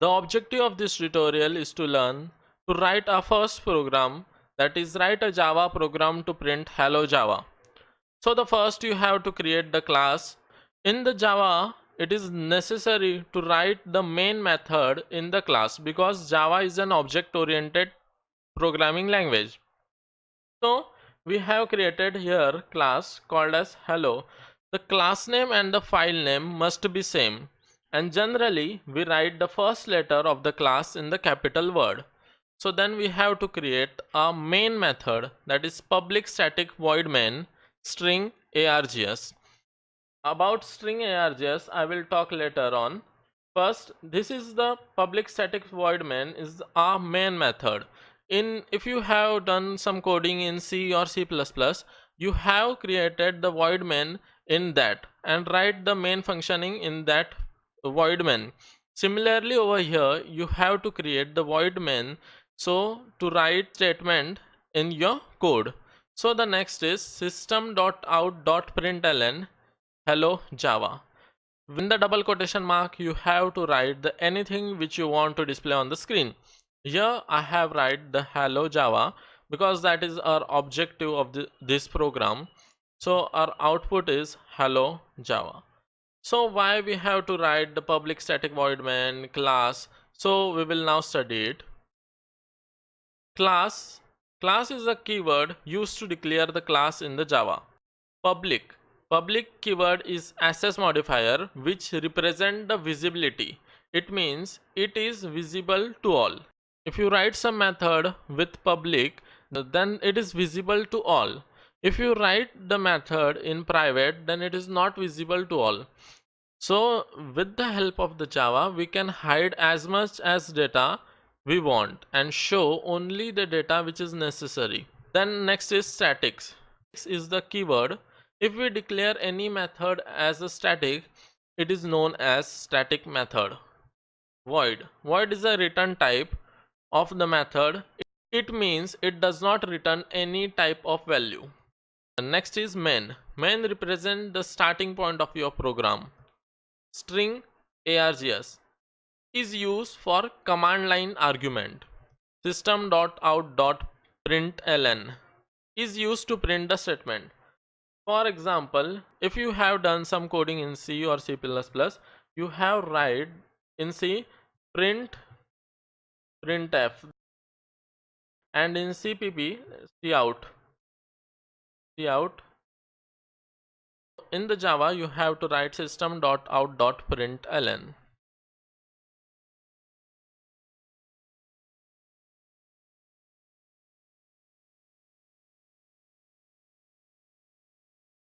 The objective of this tutorial is to learn to write our first program, that is write a Java program to print hello Java. So the first you have to create the class. In the Java, it is necessary to write the main method in the class because Java is an object oriented programming language. So we have created here class called as hello. The class name and the file name must be same, and generally we write the first letter of the class in the capital word. So then we have to create a main method, that is public static void main string args. About string args I will talk later on. First, this is the public static void main is our main method. In if you have done some coding in C or C++, you have created the void main in that and write the main functioning in that void main. Similarly over here you have to create the void main so to write statement in your code. So the next is system.out.println hello Java. In the double quotation mark you have to write the anything which you want to display on the screen. Here I have write the hello Java because that is our objective of this program. So our output is hello Java. So why we have to write the public static void main class? So we will now study it. Class is a keyword used to declare the class in the Java. Public keyword is access modifier which represent the visibility. It means it is visible to all. If you write some method with public, then it is visible to all. If you write the method in private, then it is not visible to all. So with the help of the Java, we can hide as much as data we want and show only the data which is necessary. Then next is statics. Statics is the keyword. If we declare any method as a static, it is known as static method. Void is a return type of the method. It means it does not return any type of value. And next is main. Main represents the starting point of your program. String args is used for command line argument. System.out.println is used to print the statement. For example, if you have done some coding in C or C++, you have write in C printf, and in CPP cout. In the Java you have to write system.out.println.